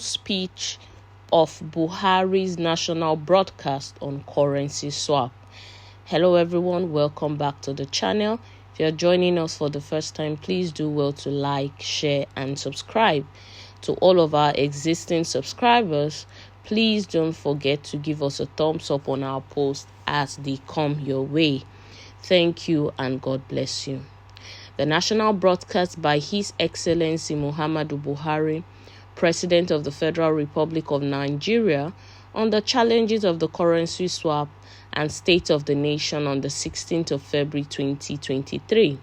full speech of Buhari's national broadcast on currency swap. Hello everyone, welcome back to the channel. If you're joining us for the first time, please do well to like, share and subscribe. To all of our existing subscribers, please don't forget to give us a thumbs up on our posts as they come your way. Thank you and God bless you. The national broadcast by His Excellency Muhammadu Buhari, President of the Federal Republic of Nigeria, on the challenges of the currency swap and state of the nation on the 16th of February 2023.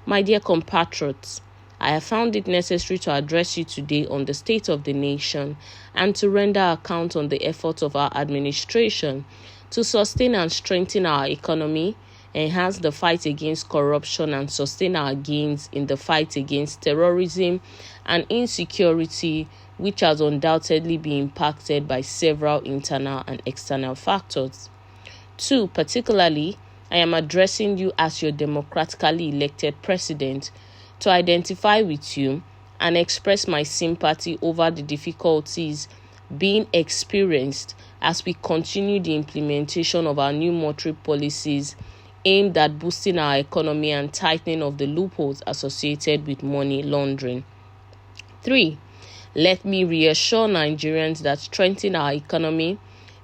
My dear compatriots, I have found it necessary to address you today on the state of the nation and to render account on the efforts of our administration to sustain and strengthen our economy, enhance the fight against corruption and sustain our gains in the fight against terrorism and insecurity, which has undoubtedly been impacted by several internal and external factors. 2. Particularly, I am addressing you as your democratically elected president to identify with you and express my sympathy over the difficulties being experienced as we continue the implementation of our new monetary policies aimed at boosting our economy and tightening of the loopholes associated with money laundering. 3. Let me reassure Nigerians that strengthening our economy,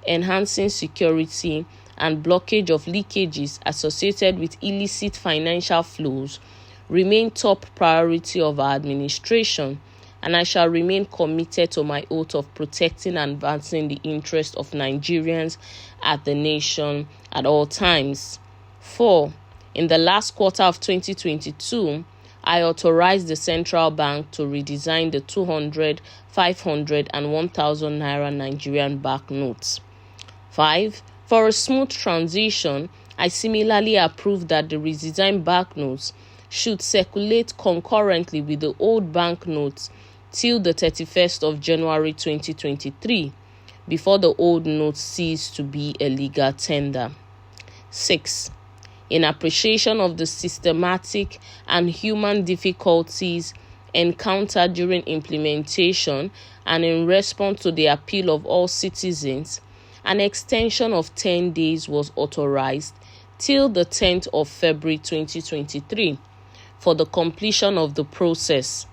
enhancing security, and blockage of leakages associated with illicit financial flows remain top priority of our administration, and I shall remain committed to my oath of protecting and advancing the interests of Nigerians at the nation at all times. 4. In the last quarter of 2022, I authorized the central bank to redesign the 200, 500 and 1,000 naira Nigerian banknotes. 5. For a smooth transition, I similarly approved that the redesigned banknotes should circulate concurrently with the old banknotes till the 31st of January 2023, before the old notes cease to be a legal tender. 6. In appreciation of the systematic and human difficulties encountered during implementation and in response to the appeal of all citizens, an extension of 10 days was authorized till the 10th of February 2023 for the completion of the process.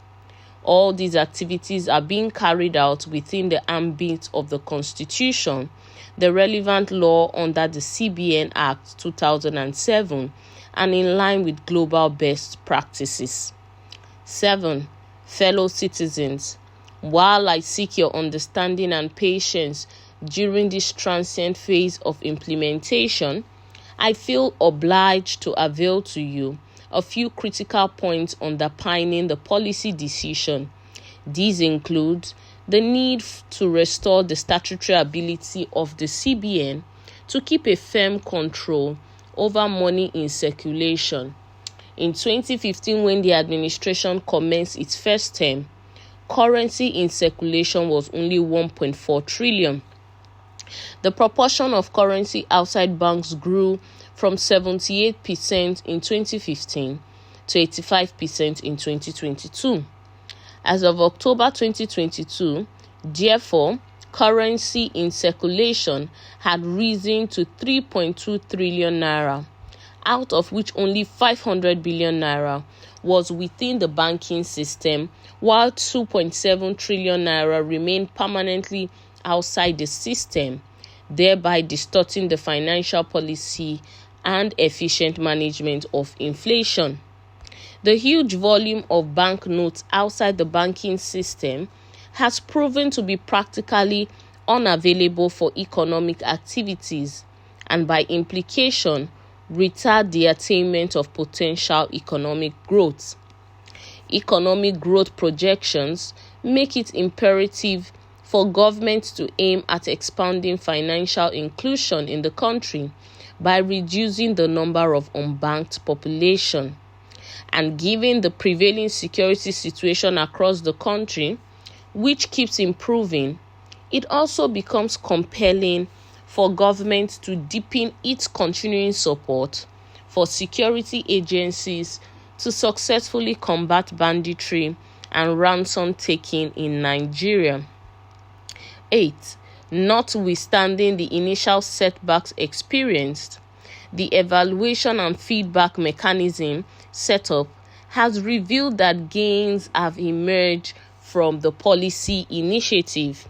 All these activities are being carried out within the ambit of the Constitution, the relevant law under the CBN Act 2007, and in line with global best practices. 7. Fellow citizens, while I seek your understanding and patience during this transient phase of implementation, I feel obliged to avail to you a few critical points underpinning the policy decision. These include the need to restore the statutory ability of the CBN to keep a firm control over money in circulation. In 2015, when the administration commenced its first term, currency in circulation was only 1.4 trillion. The proportion of currency outside banks grew from 78% in 2015 to 85% in 2022. As of October 2022, therefore, currency in circulation had risen to 3.2 trillion naira, out of which only 500 billion naira was within the banking system, while 2.7 trillion naira remained permanently outside the system, thereby distorting the financial policy and efficient management of inflation. The huge volume of banknotes outside the banking system has proven to be practically unavailable for economic activities and by implication retard the attainment of potential economic growth. Economic growth projections make it imperative for government to aim at expanding financial inclusion in the country by reducing the number of unbanked population. And given the prevailing security situation across the country, which keeps improving, it also becomes compelling for government to deepen its continuing support for security agencies to successfully combat banditry and ransom taking in Nigeria. 8. Notwithstanding the initial setbacks experienced, the evaluation and feedback mechanism set up has revealed that gains have emerged from the policy initiative.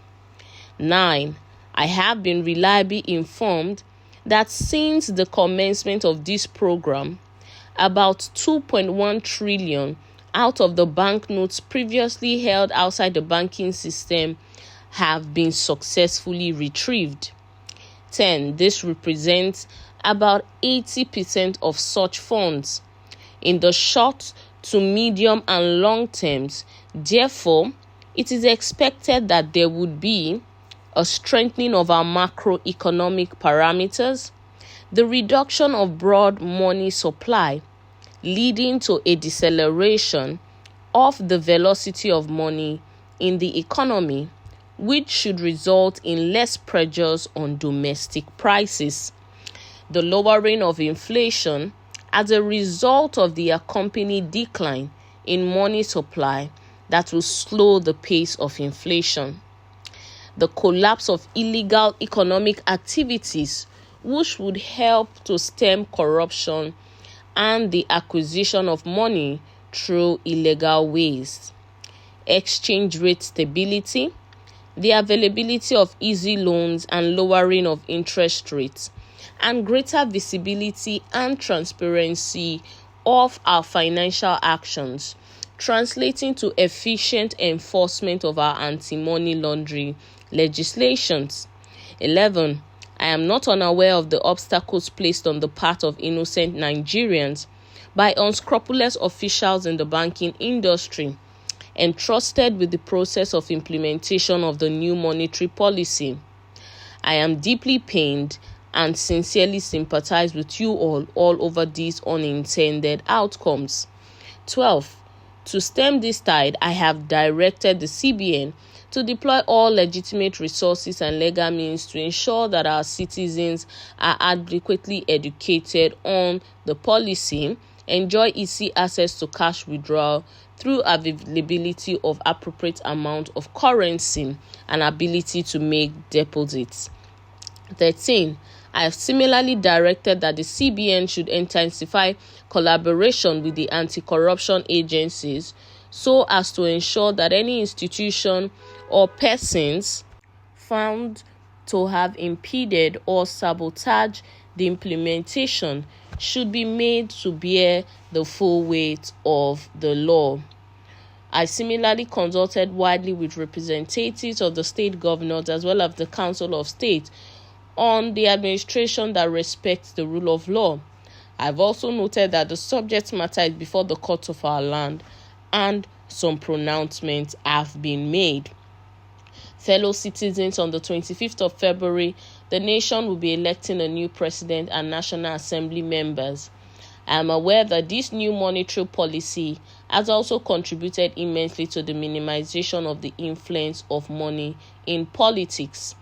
9. I have been reliably informed that since the commencement of this program, about 2.1 trillion out of the banknotes previously held outside the banking system have been successfully retrieved. 10. This represents about 80% of such funds. In the short to medium and long terms, therefore, it is expected that there would be a strengthening of our macroeconomic parameters, the reduction of broad money supply, leading to a deceleration of the velocity of money in the economy, which should result in less pressures on domestic prices. The lowering of inflation as a result of the accompanied decline in money supply that will slow the pace of inflation. The collapse of illegal economic activities, which would help to stem corruption and the acquisition of money through illegal ways. Exchange rate stability, the availability of easy loans and lowering of interest rates, and greater visibility and transparency of our financial actions, translating to efficient enforcement of our anti-money laundering legislations. 11. I am not unaware of the obstacles placed on the part of innocent Nigerians by unscrupulous officials in the banking industry, entrusted with the process of implementation of the new monetary policy. I am deeply pained and sincerely sympathize with you all over these unintended outcomes. 12. To stem this tide, I have directed the CBN to deploy all legitimate resources and legal means to ensure that our citizens are adequately educated on the policy, enjoy easy access to cash withdrawal through availability of appropriate amount of currency and ability to make deposits. 13. I have similarly directed that the CBN should intensify collaboration with the anti-corruption agencies so as to ensure that any institution or persons found to have impeded or sabotaged the implementation should be made to bear the full weight of the law. I similarly consulted widely with representatives of the state governors as well as the Council of State on the administration that respects the rule of law. I've also noted that the subject matter is before the court of our land and some pronouncements have been made. Fellow citizens, on the 25th of February, the nation will be electing a new president and National Assembly members. I am aware that this new monetary policy has also contributed immensely to the minimization of the influence of money in politics.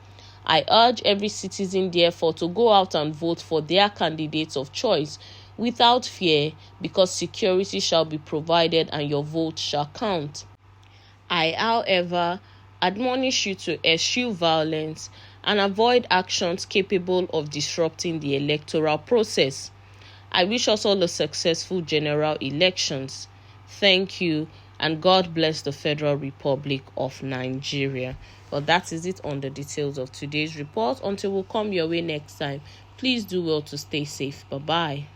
I urge every citizen, therefore, to go out and vote for their candidates of choice without fear, because security shall be provided and your vote shall count. I, however, admonish you to eschew violence and avoid actions capable of disrupting the electoral process. I wish us all a successful general elections. Thank you, and God bless the Federal Republic of Nigeria. Well, that is it on the details of today's report. Until we come your way next time, please do well to stay safe. Bye-bye.